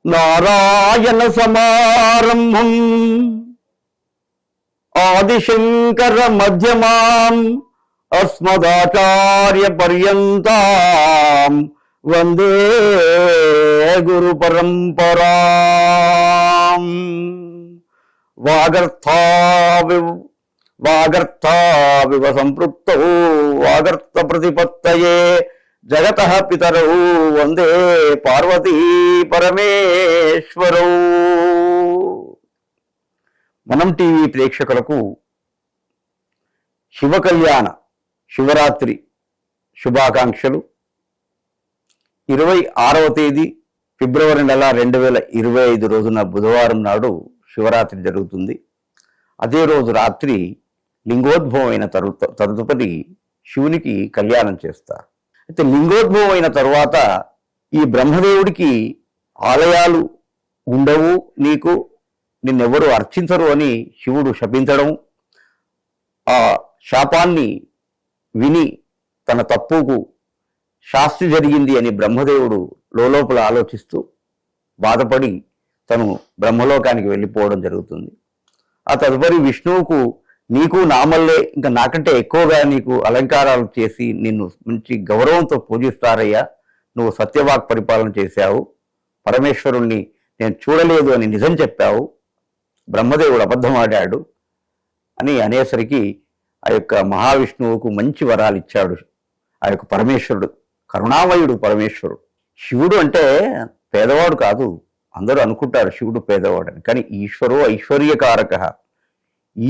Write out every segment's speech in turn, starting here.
నారాయణ సమారంభం ఆదిశంకర మధ్యమాం అస్మదాచార్య పర్యంతం వందే గురు పరంపరాం. వాగర్థావివ సంపృక్తౌ వాగర్థ ప్రతిపత్తయే జగతః పితరౌ వందే పార్వతీ పరమేశ్వరౌ. మనం టీవీ ప్రేక్షకులకు శివ కళ్యాణ శివరాత్రి శుభాకాంక్షలు. 26వ తేదీ ఫిబ్రవరి నెల 2025 రోజున బుధవారం నాడు శివరాత్రి జరుగుతుంది. అదే రోజు రాత్రి లింగోద్భవం అయిన తదుపరి శివునికి కళ్యాణం చేస్తారు. అయితే లింగోద్భవం అయిన తరువాత ఈ బ్రహ్మదేవుడికి ఆలయాలు ఉండవు, నిన్నెవరు అర్చించరు అని శివుడు శపించడం, ఆ శాపాన్ని విని తన తప్పుకు శాస్తి జరిగింది అని బ్రహ్మదేవుడు లోపల ఆలోచిస్తూ బాధపడి తను బ్రహ్మలోకానికి వెళ్ళిపోవడం జరుగుతుంది. ఆ తదుపరి విష్ణువుకు నీకు నామల్లే ఇంకా నాకంటే ఎక్కువగా నీకు అలంకారాలు చేసి నిన్ను మంచి గౌరవంతో పూజిస్తారయ్యా, నువ్వు సత్యవాక్ పరిపాలన చేశావు, పరమేశ్వరుణ్ణి నేను చూడలేదు అని నిజం చెప్పావు, బ్రహ్మదేవుడు అబద్ధం ఆడాడు అని అనేసరికి ఆ యొక్క మహావిష్ణువుకు మంచి వరాలు ఇచ్చాడు ఆ యొక్క పరమేశ్వరుడు. కరుణామయుడు పరమేశ్వరుడు. శివుడు అంటే పేదవాడు కాదు, అందరూ అనుకుంటారు శివుడు పేదవాడని, కానీ ఈశ్వరు ఐశ్వర్యకారక.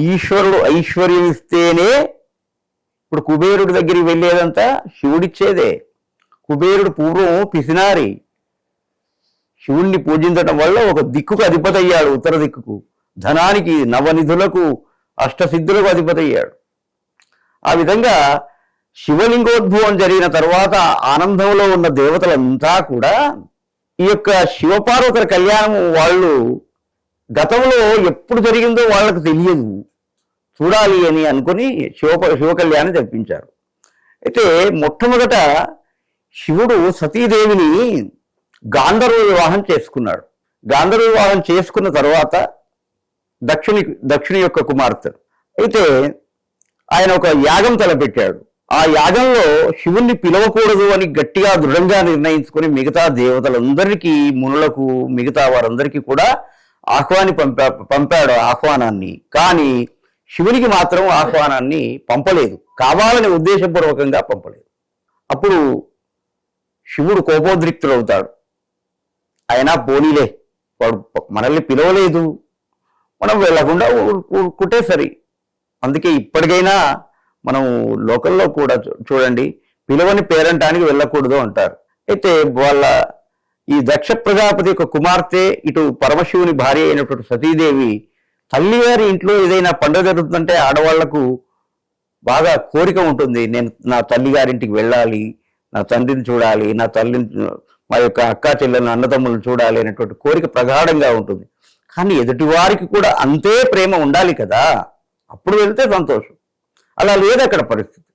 ఈశ్వరుడు ఐశ్వర్యం ఇస్తేనే, ఇప్పుడు కుబేరుడి దగ్గరికి వెళ్ళేదంతా శివుడిచ్చేదే. కుబేరుడు పూర్వం పిసినారి, శివుణ్ణి పూజించడం వల్ల ఒక దిక్కుకు అధిపతి అయ్యాడు, ఉత్తర దిక్కుకు, ధనానికి నవనిధులకు అష్టసిద్ధులకు అధిపతి అయ్యాడు. ఆ విధంగా శివలింగోద్భవం జరిగిన తర్వాత ఆనందంలో ఉన్న దేవతలంతా కూడా ఈ యొక్క శివపార్వతుల కళ్యాణం వాళ్ళు గతంలో ఎప్పుడు జరిగిందో వాళ్ళకు తెలియదు, చూడాలి అని అనుకుని శివ కళ్యాణం జరిపించారు. అయితే మొట్టమొదట శివుడు సతీదేవిని గాంధర్వ వివాహం చేసుకున్నాడు. గాంధర్వ వివాహం చేసుకున్న తర్వాత దక్షిణి యొక్క కుమార్తె. అయితే ఆయన ఒక యాగం తలపెట్టాడు. ఆ యాగంలో శివుణ్ణి పిలవకూడదు అని గట్టిగా దృఢంగా నిర్ణయించుకుని మిగతా దేవతలందరికీ, మునులకు, మిగతా వారందరికీ కూడా పంపాడు ఆహ్వానాన్ని. కానీ శివునికి మాత్రం ఆహ్వానాన్ని పంపలేదు, కావాలని ఉద్దేశపూర్వకంగా పంపలేదు. అప్పుడు శివుడు కోపోద్రిక్తుడవుతాడు. అయినా పోనీలే, వాడు మనల్ని పిలవలేదు, మనం వెళ్ళకుండా ఊరుకుంటే సరి. అందుకే ఇప్పటికైనా మనం లోకల్లో కూడా చూడండి, పిలవని పేరంటానికి వెళ్ళకూడదు అంటారు. అయితే వాళ్ళ ఈ దక్ష ప్రజాపతి యొక్క కుమార్తె, ఇటు పరమశివుని భార్య అయినటువంటి సతీదేవి తల్లిగారి ఇంట్లో ఏదైనా పండుగ జరుగుతుందంటే ఆడవాళ్లకు బాగా కోరిక ఉంటుంది, నేను నా తల్లిగారింటికి వెళ్ళాలి, నా తండ్రిని చూడాలి, నా తల్లిని, మా యొక్క అక్కా చెల్లెలను, అన్నదమ్ములను చూడాలి అనేటువంటి కోరిక ప్రగాఢంగా ఉంటుంది. కానీ ఎదుటివారికి కూడా అంతే ప్రేమ ఉండాలి కదా, అప్పుడు వెళ్తే సంతోషం. అలా లేదు అక్కడ పరిస్థితి.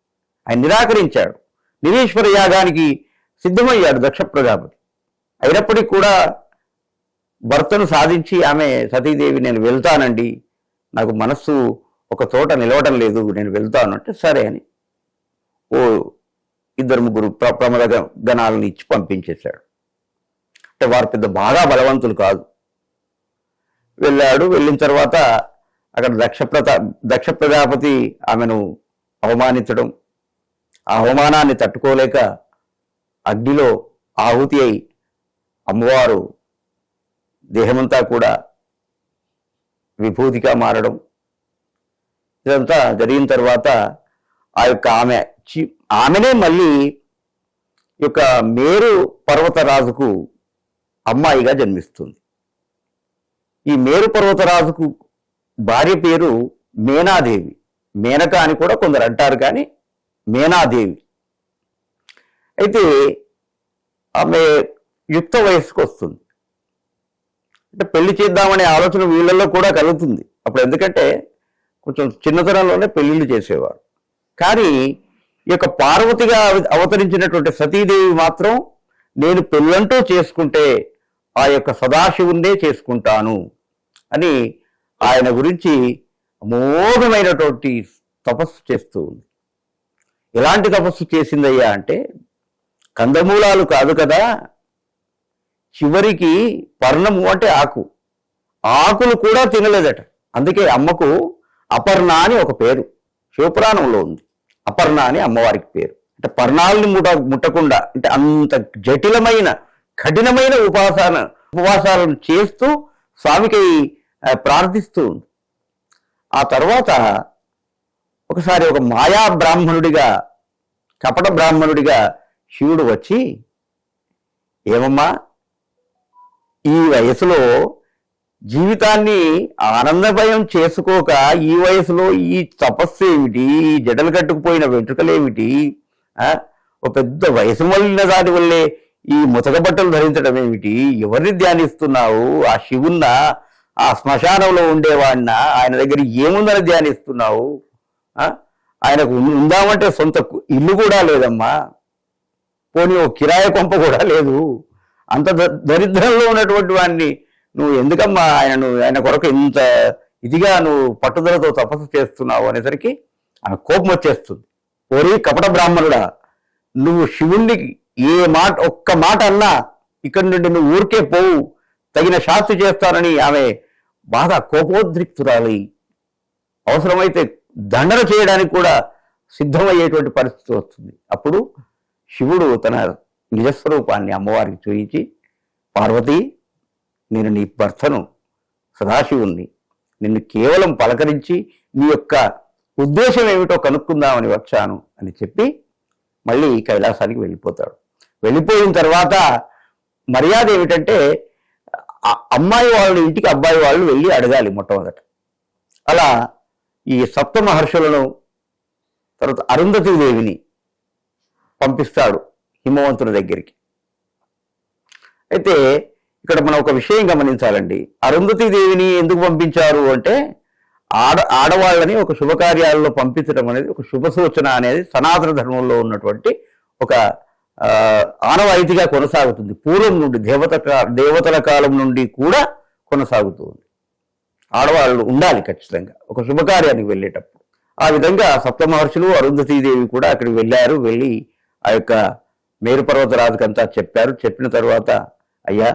ఆయన నిరాకరించాడు, నిరీశ్వర యాగానికి సిద్ధమయ్యాడు దక్ష ప్రజాపతి. అయినప్పటికీ కూడా భర్తను సాధించి ఆమె సతీదేవి, నేను వెళ్తానండి, నాకు మనస్సు ఒక చోట నిలవటం లేదు, నేను వెళ్తాను అంటే సరే అని ఓ 2-3 ప్రమద గణాలను ఇచ్చి పంపించేశాడు. అంటే వారు పెద్ద బాగా బలవంతులు కాదు. వెళ్ళాడు. వెళ్ళిన తర్వాత అక్కడ దక్ష ప్రజాపతి ఆమెను అవమానించడం, ఆ అవమానాన్ని తట్టుకోలేక అగ్నిలో ఆహుతి అయి అమ్మవారు దేహమంతా కూడా విభూతిగా మారడం, ఇదంతా జరిగిన తర్వాత ఆ యొక్క ఆమెనే మళ్ళీ ఈ యొక్క మేరు పర్వతరాజుకు అమ్మాయిగా జన్మిస్తుంది. ఈ మేరు పర్వతరాజుకు భార్య పేరు మేనాదేవి. మేనక అని కూడా కొందరు అంటారు, కానీ మేనాదేవి. అయితే ఆమె యుక్త వయస్సుకు వస్తుంది. అంటే పెళ్లి చేద్దామనే ఆలోచన వీళ్ళల్లో కూడా కలుగుతుంది అప్పుడు, ఎందుకంటే కొంచెం చిన్నతనంలోనే పెళ్లిళ్ళు చేసేవారు. కానీ ఈ యొక్క పార్వతిగా అవతరించినటువంటి సతీదేవి మాత్రం, నేను పెళ్ళంటూ చేసుకుంటే ఆ యొక్క సదాశివుణ్ణే చేసుకుంటాను అని ఆయన గురించి అమోఘమైనటువంటి తపస్సు చేస్తూ ఉంది. ఎలాంటి తపస్సు చేసిందయ్యా అంటే, కందమూలాలు కాదు కదా, చివరికి పర్ణము అంటే ఆకులు కూడా తినలేదట. అందుకే అమ్మకు అపర్ణ అని ఒక పేరు శివపురాణంలో ఉంది. అపర్ణ అని అమ్మవారికి పేరు. అంటే పర్ణాలని ముట్టకుండా, అంటే అంత జటిలమైన కఠినమైన ఉపవాసాలను చేస్తూ స్వామికి ప్రార్థిస్తూ ఉంది. ఆ తర్వాత ఒకసారి ఒక మాయా బ్రాహ్మణుడిగా, కపట బ్రాహ్మణుడిగా శివుడు వచ్చి, ఏమమ్మా, ఈ వయసులో జీవితాన్ని ఆనందమయం చేసుకోక ఈ వయసులో ఈ తపస్సు ఏమిటి, ఈ జడలు కట్టుకుపోయిన వెంట్రుకలేమిటి, ఒక పెద్ద వయసు మళ్ళిన దాని వల్లే ఈ ముతక బట్టలు ధరించడం ఏమిటి, ఎవరిని ధ్యానిస్తున్నావు, ఆ శివున్న, ఆ శ్మశానంలో ఉండేవాడిన, ఆయన దగ్గర ఏముందని ధ్యానిస్తున్నావు, ఆయనకు ఉందామంటే సొంత ఇల్లు కూడా లేదమ్మా, పోనీ ఓ కిరాయి కొంప కూడా లేదు, అంత దరిద్రంలో ఉన్నటువంటి వాడిని నువ్వు ఎందుకమ్మా ఆయన కొరకు ఇంత ఇదిగా నువ్వు పట్టుదలతో తపస్సు చేస్తున్నావు అనేసరికి ఆ కోపం వచ్చేస్తుంది. ఓరి కపట బ్రాహ్మణుడా, నువ్వు శివుణ్ణికి ఒక్క మాట అన్నా ఇక్కడి నుండి నువ్వు ఊరికే పోవు, తగిన శాస్తి చేస్తానని ఆమె బాగా కోపోద్రిక్తురాలి, అవసరమైతే దండన చేయడానికి కూడా సిద్ధమయ్యేటువంటి పరిస్థితి వస్తుంది. అప్పుడు శివుడు తన నిజస్వరూపాన్ని అమ్మవారికి చూయించి, పార్వతి, నేను నీ భర్తను, సదాశివుణ్ణి, నిన్ను కేవలం పలకరించి నీ యొక్క ఉద్దేశం ఏమిటో కనుక్కుందామని వచ్చాను అని చెప్పి మళ్ళీ కైలాసానికి వెళ్ళిపోతాడు. వెళ్ళిపోయిన తర్వాత మర్యాద ఏమిటంటే, అమ్మాయి వాళ్ళ ఇంటికి అబ్బాయి వాళ్ళు వెళ్ళి అడగాలి మొట్టమొదట. అలా ఈ సప్త మహర్షులను, తర్వాత అరుంధతీదేవిని పంపిస్తాడు హిమవంతుని దగ్గరికి. అయితే ఇక్కడ మనం ఒక విషయం గమనించాలండి. అరుంధతీదేవిని ఎందుకు పంపించారు అంటే, ఆడవాళ్ళని ఒక శుభకార్యాలలో పంపించడం అనేది ఒక శుభ సూచన అనేది సనాతన ధర్మంలో ఉన్నటువంటి ఒక ఆనవాయితీగా కొనసాగుతుంది. పూర్వం నుండి దేవతల కాలం నుండి కూడా కొనసాగుతూ ఉంది. ఆడవాళ్ళు ఉండాలి ఖచ్చితంగా ఒక శుభకార్యానికి వెళ్ళేటప్పుడు. ఆ విధంగా సప్త మహర్షులు, అరుంధతీదేవి కూడా అక్కడికి వెళ్ళారు. వెళ్ళి ఆ యొక్క మేరు పర్వతరాజుకంతా చెప్పారు. చెప్పిన తర్వాత, అయ్యా,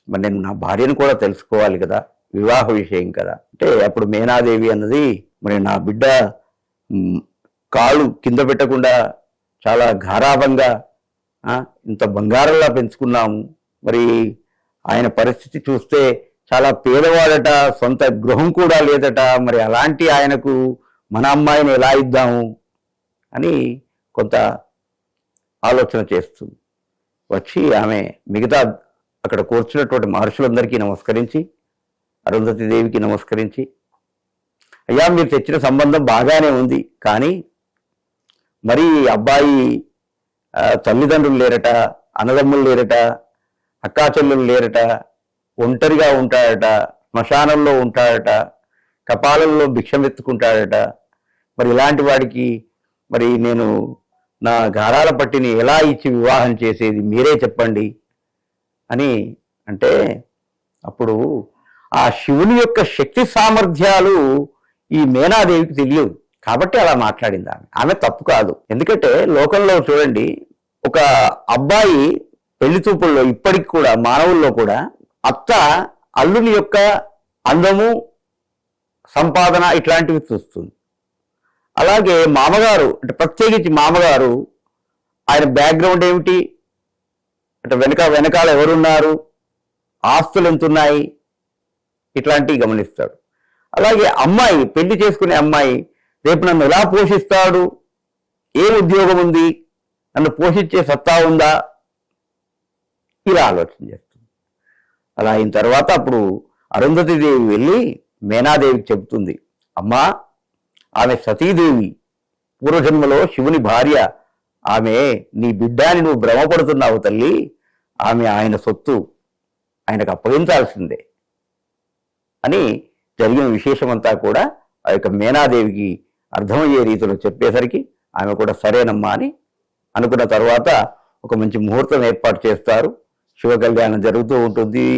మరి నేను నా భార్యను కూడా తెలుసుకోవాలి కదా, వివాహ విషయం కదా అంటే, అప్పుడు మేనాదేవి అన్నది, మరి నా బిడ్డ కాళ్ళు కింద పెట్టకుండా చాలా గారాభంగా ఇంత బంగారంలా పెంచుకున్నాము, మరి ఆయన పరిస్థితి చూస్తే చాలా పేదవాడట, సొంత గృహం కూడా లేదట, మరి అలాంటి ఆయనకు మన అమ్మాయిని ఎలా ఇద్దాము అని కొంత ఆలోచన చేస్తుంది. వచ్చి ఆమె మిగతా అక్కడ కూర్చున్నటువంటి మహర్షులందరికీ నమస్కరించి, అరుంధతీదేవికి నమస్కరించి, అయ్యా, మీరు తెచ్చిన సంబంధం బాగానే ఉంది, కానీ మరి అబ్బాయి తల్లిదండ్రులు లేరట, అన్నదమ్ములు లేరట, అక్కా చెల్లెలు లేరట, ఒంటరిగా ఉంటాడట, శ్మశానంలో ఉంటాడట, కపాలంలో భిక్షమెత్తుకుంటాడట, మరి ఇలాంటి వాడికి మరి నేను నా గారాల పట్టిని ఎలా ఇచ్చి వివాహం చేసేది, మీరే చెప్పండి అని అంటే, అప్పుడు ఆ శివుని యొక్క శక్తి సామర్థ్యాలు ఈ మేనాదేవికి తెలియదు కాబట్టి అలా మాట్లాడింది. ఆమె తప్పు కాదు. ఎందుకంటే లోకంలో చూడండి, ఒక అబ్బాయి పెళ్లి చూపుల్లో ఇప్పటికి కూడా మానవుల్లో కూడా అత్త అల్లుని యొక్క అందము, సంపాదన ఇట్లాంటివి చూస్తుంది. అలాగే మామగారు, అంటే ప్రత్యేకించి మామగారు, ఆయన బ్యాక్గ్రౌండ్ ఏమిటి, అంటే వెనకాల ఎవరున్నారు, ఆస్తులు ఎంతున్నాయి, ఇట్లాంటివి గమనిస్తాడు. అలాగే అమ్మాయి, పెళ్లి చేసుకునే అమ్మాయి, రేపు నన్ను ఎలా పోషిస్తాడు, ఏ ఉద్యోగం ఉంది, నన్ను పోషించే సత్తా ఉందా, ఇలా ఆలోచన చేస్తుంది. అలా అయిన తర్వాత అప్పుడు అరుంధతీదేవి వెళ్ళి మేనాదేవికి చెబుతుంది, అమ్మా, ఆమె సతీదేవి, పూర్వజన్మలో శివుని భార్య, ఆమె నీ బిడ్డాని నువ్వు భ్రమపడుతున్నావు తల్లి, ఆమె ఆయన సొత్తు, ఆయనకు అప్పగించాల్సిందే అని జరిగిన విశేషమంతా కూడా ఆ యొక్క మేనాదేవికి అర్థమయ్యే రీతిలో చెప్పేసరికి ఆమె కూడా సరేనమ్మా అని అనుకున్న తర్వాత ఒక మంచి ముహూర్తం ఏర్పాటు చేస్తారు. శివ కళ్యాణం జరుగుతూ ఉంటుంది.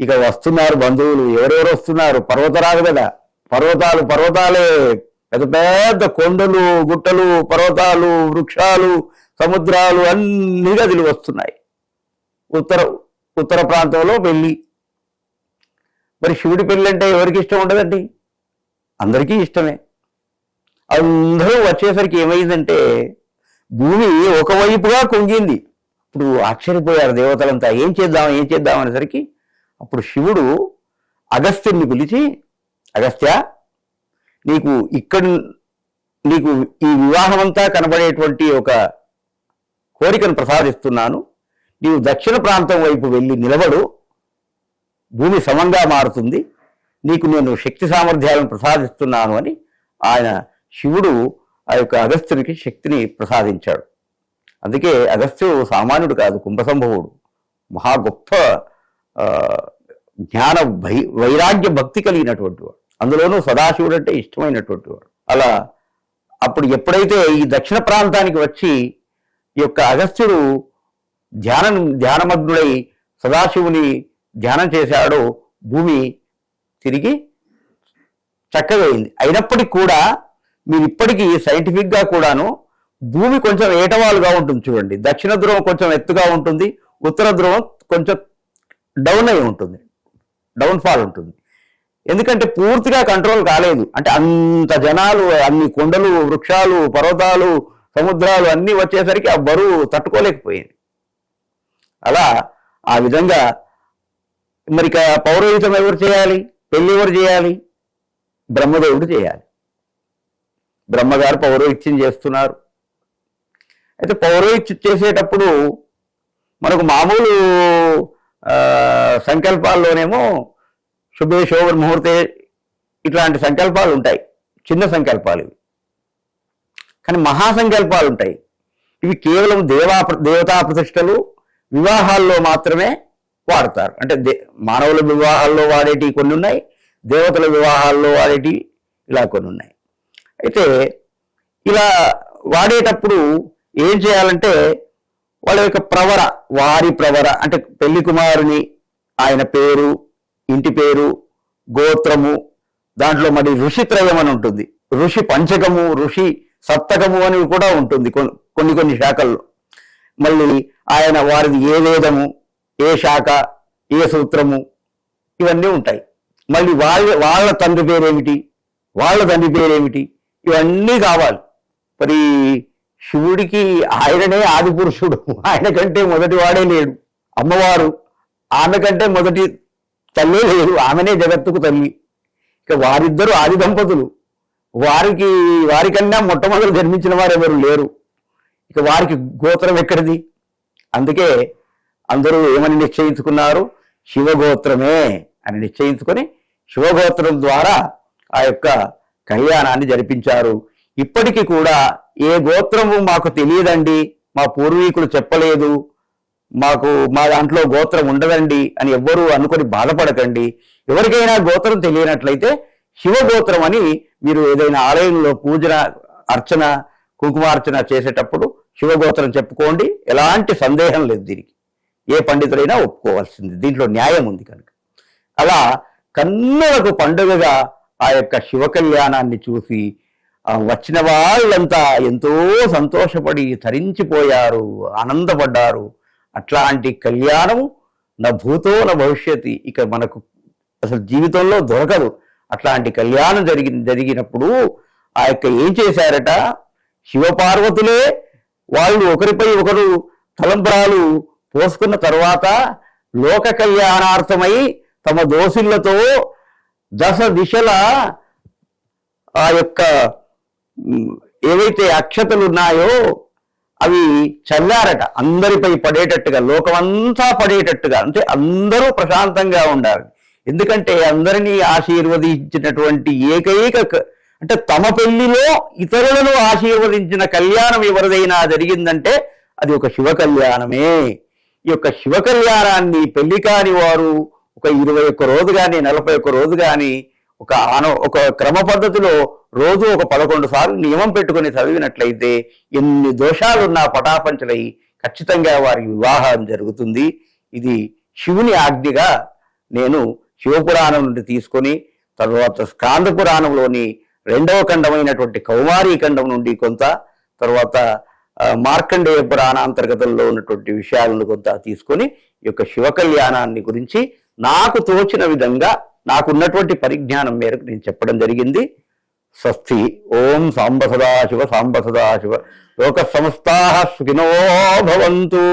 ఇక వస్తున్నారు బంధువులు, ఎవరెవరు వస్తున్నారు, పర్వతరాలు కదా, పర్వతాలే, పెద్ద పెద్ద కొండలు, గుట్టలు, పర్వతాలు, వృక్షాలు, సముద్రాలు అన్ని గదిలు వస్తున్నాయి. ఉత్తర ప్రాంతంలో పెళ్లి. మరి శివుడి పెళ్లి అంటే ఎవరికి ఇష్టం ఉండదండి? అందరికీ ఇష్టమే. అందరూ వచ్చేసరికి ఏమైందంటే భూమి ఒకవైపుగా కుంగింది. ఇప్పుడు ఆశ్చర్యపోయారు దేవతలంతా, ఏం చేద్దాం అనేసరికి అప్పుడు శివుడు అగస్త్యుని పిలిచి, అగస్త్య, నీకు ఈ వివాహం అంతా కనబడేటువంటి ఒక కోరికను ప్రసాదిస్తున్నాను. నీవు దక్షిణ ప్రాంతం వైపు వెళ్ళి నిలబడు, భూమి సమంగా మారుతుంది, నీకు నేను శక్తి సామర్థ్యాలను ప్రసాదిస్తున్నాను అని ఆయన శివుడు ఆ యొక్క అగస్త్యునికి శక్తిని ప్రసాదించాడు. అందుకే అగస్త్యుడు సామాన్యుడు కాదు, కుంభసంభవుడు, మహా గొప్ప జ్ఞాన వైరాగ్య భక్తి కలిగినటువంటి వాడు, అందులోనూ సదాశివుడు అంటే ఇష్టమైనటువంటి వాడు. అలా ఎప్పుడైతే ఈ దక్షిణ ప్రాంతానికి వచ్చి ఈ యొక్క అగస్త్యుడు ధ్యానమగ్నుడై సదాశివుని ధ్యానం చేశాడో భూమి తిరిగి చక్కగా అయింది. అయినప్పటికీ కూడా మీరు ఇప్పటికీ సైంటిఫిక్గా కూడాను భూమి కొంచెం ఏటవాలుగా ఉంటుంది చూడండి. దక్షిణ ధ్రువం కొంచెం ఎత్తుగా ఉంటుంది, ఉత్తర ధ్రువం కొంచెం డౌన్ అయి ఉంటుంది, డౌన్ఫాల్ ఉంటుంది. ఎందుకంటే పూర్తిగా కంట్రోల్ కాలేదు. అంటే అంత జనాలు, అన్ని కొండలు, వృక్షాలు, పర్వతాలు, సముద్రాలు అన్నీ వచ్చేసరికి ఆ బరువు తట్టుకోలేకపోయింది. అలా ఆ విధంగా మరి పౌరోహితం ఎవరు చేయాలి, పెళ్లి ఎవరు చేయాలి? బ్రహ్మదేవుడు చేయాలి. బ్రహ్మగారు పౌరోహిత్యం చేస్తున్నారు. అయితే పౌరోహిత్యం చేసేటప్పుడు మనకు మామూలు సంకల్పాల్లోనేమో శుభే శోభన్ ముహూర్తే ఇట్లాంటి సంకల్పాలు ఉంటాయి, చిన్న సంకల్పాలు ఇవి. కానీ మహాసంకల్పాలు ఉంటాయి. ఇవి కేవలం దేవతా ప్రతిష్టలు, వివాహాల్లో మాత్రమే వాడతారు. అంటే మానవుల వివాహాల్లో వాడేటివి కొన్ని ఉన్నాయి, దేవతల వివాహాల్లో వాడేటివి ఇలా కొన్ని ఉన్నాయి. అయితే ఇలా వాడేటప్పుడు ఏం చేయాలంటే వాళ్ళ యొక్క వారి ప్రవర అంటే పెళ్లి కుమారుని ఆయన పేరు, ఇంటి పేరు, గోత్రము, దాంట్లో మరి ఋషిత్రయం అని ఉంటుంది, ఋషి పంచకము, ఋషి సప్తకము అని కూడా ఉంటుంది కొన్ని శాఖల్లో. మళ్ళీ ఆయన వారిది ఏ వేదము, ఏ శాఖ, ఏ సూత్రము, ఇవన్నీ ఉంటాయి. మళ్ళీ వాళ్ళ తండ్రి పేరేమిటి, వాళ్ళ తండ్రి పేరేమిటి, ఇవన్నీ కావాలి. మరి శివుడికి ఆయననే ఆది పురుషుడు, ఆయన కంటే మొదటి వాడే లేడు. అమ్మవారు, ఆమె కంటే మొదటి తల్లే లేడు, ఆమెనే జగత్తుకు తల్లి. ఇక వారిద్దరూ ఆది దంపతులు, వారికన్నా మొట్టమొదటి జన్మించిన వారు ఎవరు లేరు. ఇక వారికి గోత్రం ఎక్కడిది? అందుకే అందరూ ఏమని నిశ్చయించుకున్నారు? శివగోత్రమే అని నిశ్చయించుకొని శివగోత్రం ద్వారా ఆ యొక్క కళ్యాణాన్ని జరిపించారు. ఇప్పటికీ కూడా ఏ గోత్రము మాకు తెలియదండి, మా పూర్వీకులు చెప్పలేదు, మా దాంట్లో గోత్రం ఉండదండి అని ఎవ్వరూ అనుకొని బాధపడకండి. ఎవరికైనా గోత్రం తెలియనట్లయితే శివగోత్రం అని మీరు ఏదైనా ఆలయంలో పూజన, అర్చన, కుంకుమార్చన చేసేటప్పుడు శివగోత్రం చెప్పుకోండి. ఎలాంటి సందేహం లేదు, దీనికి ఏ పండితుడైనా ఒప్పుకోవాల్సింది, దీంట్లో న్యాయం ఉంది కనుక. అలా కన్నులకు పండుగగా ఆ యొక్క శివ కళ్యాణాన్ని చూసి వచ్చిన వాళ్ళంతా ఎంతో సంతోషపడి తరించిపోయారు, ఆనందపడ్డారు. అట్లాంటి కళ్యాణము నా భూతో నా భవిష్యత్తు ఇక మనకు అసలు జీవితంలో దొరకదు. అట్లాంటి కళ్యాణం జరిగినప్పుడు ఆ యొక్క ఏం చేశారట, శివపార్వతులే వాళ్ళు ఒకరిపై ఒకరు తలంబరాలు పోసుకున్న తర్వాత లోక కళ్యాణార్థమై తమ దోసిళ్లతో దశ దిశల ఆ యొక్క ఏవైతే అక్షతలు ఉన్నాయో అవి చల్లారట, అందరిపై పడేటట్టుగా, లోకమంతా పడేటట్టుగా. అంటే అందరూ ప్రశాంతంగా ఉండాలి. ఎందుకంటే అందరినీ ఆశీర్వదించినటువంటి ఏకైక అంటే తమ పెళ్లిలో ఇతరులను ఆశీర్వదించిన కళ్యాణం ఎవరిదైనా జరిగిందంటే అది ఒక శివ కళ్యాణమే. ఈ యొక్క శివ కళ్యాణాన్ని పెళ్లి కాని వారు ఒక 21 రోజు కానీ 41 రోజు కానీ ఒక క్రమ పద్ధతిలో రోజు ఒక 11 సార్లు నియమం పెట్టుకుని చదివినట్లయితే ఎన్ని దోషాలున్నా పటాపంచలై ఖచ్చితంగా వారి వివాహం జరుగుతుంది. ఇది శివుని ఆజ్ఞగా నేను శివపురాణం నుండి తీసుకొని, తర్వాత స్కాంద పురాణంలోని 2వ ఖండమైనటువంటి కౌమారీ ఖండం నుండి కొంత, తర్వాత మార్కండేయ పురాణాంతర్గతంలో ఉన్నటువంటి విషయాలను కొంత తీసుకొని ఈ యొక్క శివ కళ్యాణాన్ని గురించి నాకు తోచిన విధంగా నాకున్నటువంటి పరిజ్ఞానం మేరకు నేను చెప్పడం జరిగింది. స్వస్తి. ఓం సాంబ సదాశివ సాంబ సదాశివ. లోక సమస్తా సుఖినో భవంతు.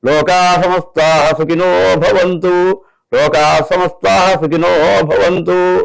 లోకా సమస్తా సుఖినో భవంతు. లోకా సమస్తా సుఖినో భవంతు.